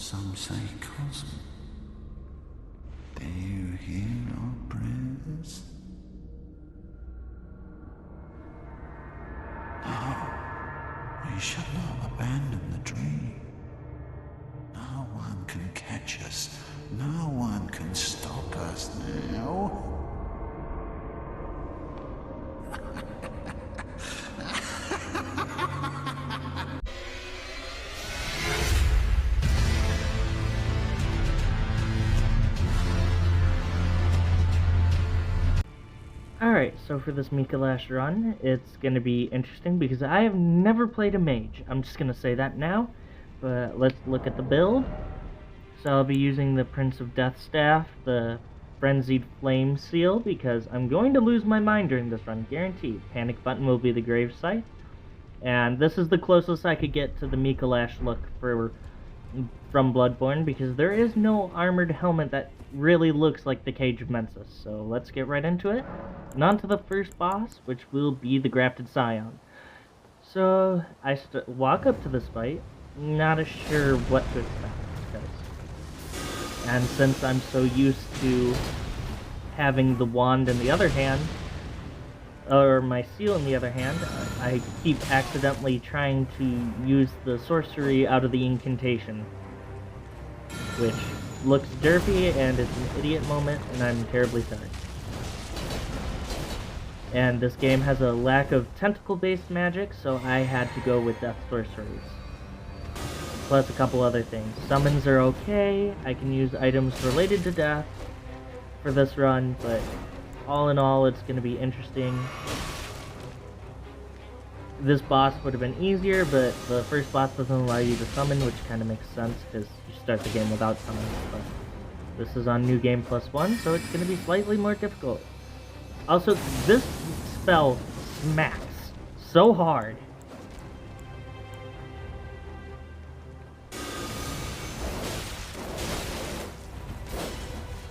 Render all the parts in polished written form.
Some say cosm. Do you hear our prayers? No, we shall not abandon the dream. No one can catch us. No one can stop us now. Alright, so for this micolash run, it's going to be interesting because I have never played a mage. I'm just going to say that now, but let's look at the build. So I'll be using the Prince of Death Staff, the Frenzied Flame Seal, because I'm going to lose my mind during this run, guaranteed. Panic Button will be the grave site, and this is the closest I could get to the micolash look from Bloodborne, because there is no armored helmet that really looks like the Cage of Mensis. So let's get right into it, and on to the first boss, which will be the Grafted Scion. So I walk up to this fight, not as sure what to expect, and since I'm so used to having the wand in the other hand, or my seal in the other hand, I keep accidentally trying to use the sorcery out of the incantation, which looks derpy and it's an idiot moment, and I'm terribly sorry. And this game has a lack of tentacle-based magic, so I had to go with death sorceries. Plus a couple other things. Summons are okay, I can use items related to death for this run, but all in all, it's going to be interesting. This boss would have been easier, but the first boss doesn't allow you to summon, which kind of makes sense because you start the game without summons. But this is on New Game +1, so it's going to be slightly more difficult. Also, this spell smacks so hard.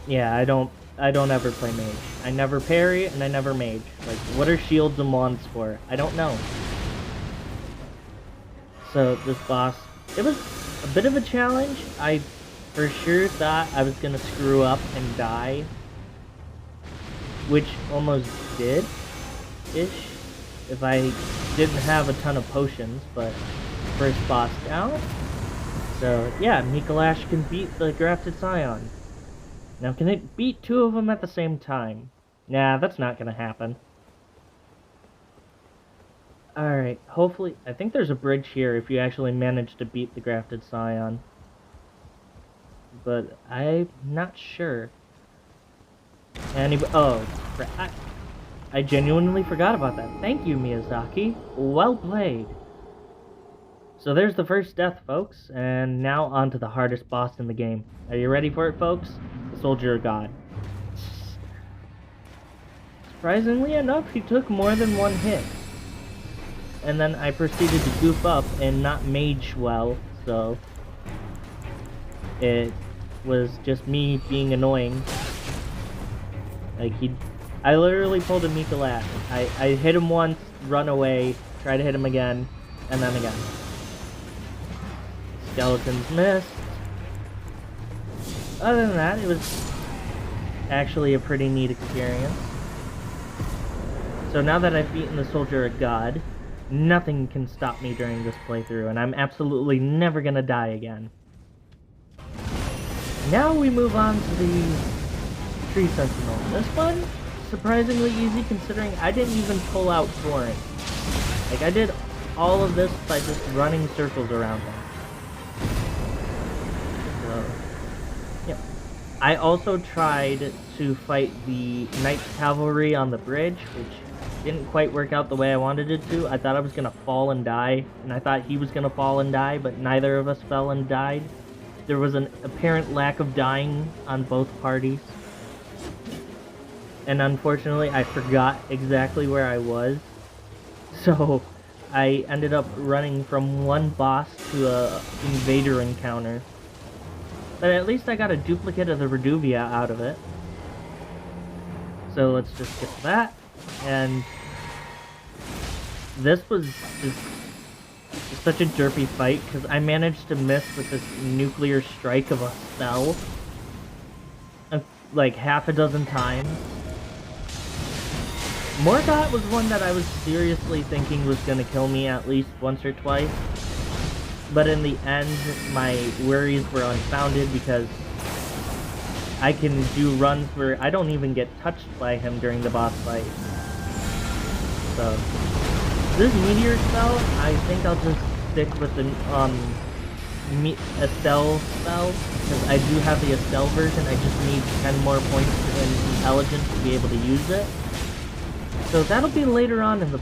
Yeah, I don't ever play mage. I never parry, and I never mage. Like, what are shields and wands for? I don't know. So, this boss, it was a bit of a challenge. I for sure thought I was gonna screw up and die, which almost did-ish, if I didn't have a ton of potions, but first boss down. So, yeah, micolash can beat the Grafted Scion. Now, can it beat two of them at the same time? Nah, that's not gonna happen. Alright, hopefully... I think there's a bridge here if you actually manage to beat the Grafted Scion. But I'm not sure. Oh, crap. I genuinely forgot about that. Thank you, Miyazaki. Well played. So there's the first death, folks, and now on to the hardest boss in the game. Are you ready for it, folks? The Soldier of God. Surprisingly enough, he took more than one hit. And then I proceeded to goof up and not mage well, so it was just me being annoying. Like, I literally pulled a micolash. I hit him once, run away, try to hit him again, and then again. Skeletons missed. Other than that, it was actually a pretty neat experience. So now that I've beaten the Soldier of God, nothing can stop me during this playthrough, and I'm absolutely never gonna die again. Now we move on to the Tree Sentinel. This one, surprisingly easy considering I didn't even pull out Torrent. Like, I did all of this by just running circles around him. So, yeah. I also tried to fight the Knights Cavalry on the bridge, which didn't quite work out the way I wanted it to. I thought I was gonna fall and die, and I thought he was gonna fall and die, but neither of us fell and died. There was an apparent lack of dying on both parties. And unfortunately, I forgot exactly where I was. So, I ended up running from one boss to a invader encounter. But at least I got a duplicate of the Reduvia out of it. So let's just get to that. And this was just It's such a derpy fight, because I managed to miss with this nuclear strike of a spell like half a dozen times. Morgott was one that I was seriously thinking was going to kill me at least once or twice. But in the end, my worries were unfounded because I can do runs where I don't even get touched by him during the boss fight. So, this meteor spell, I think I'll just stick with the Estelle spell, because I do have the Estelle version. I just need 10 more points in intelligence to be able to use it. So that'll be later on in the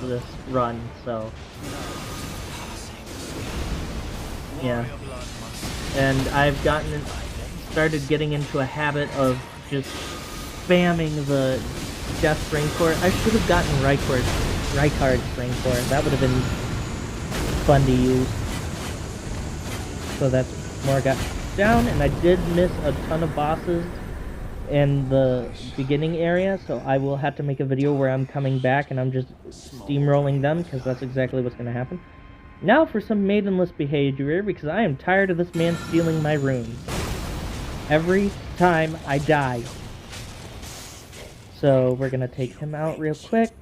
this run, so yeah. And I've started getting into a habit of just spamming the Death Spring Core. I should have gotten Rykard's Spring Core. That would have been fun to use. So that's Morgott down, and I did miss a ton of bosses in the beginning area, so I will have to make a video where I'm coming back and I'm just steamrolling them, because that's exactly what's going to happen. Now for some maidenless behavior, because I am tired of this man stealing my runes every time I die. So we're going to take him out real quick.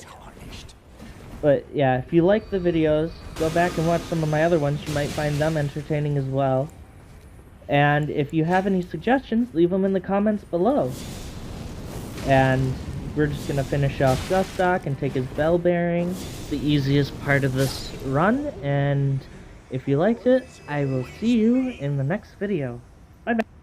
But yeah, if you like the videos, go back and watch some of my other ones. You might find them entertaining as well. And if you have any suggestions, leave them in the comments below. And we're just going to finish off Gustok and take his bell bearing. The easiest part of this run. And if you liked it, I will see you in the next video. Bye bye.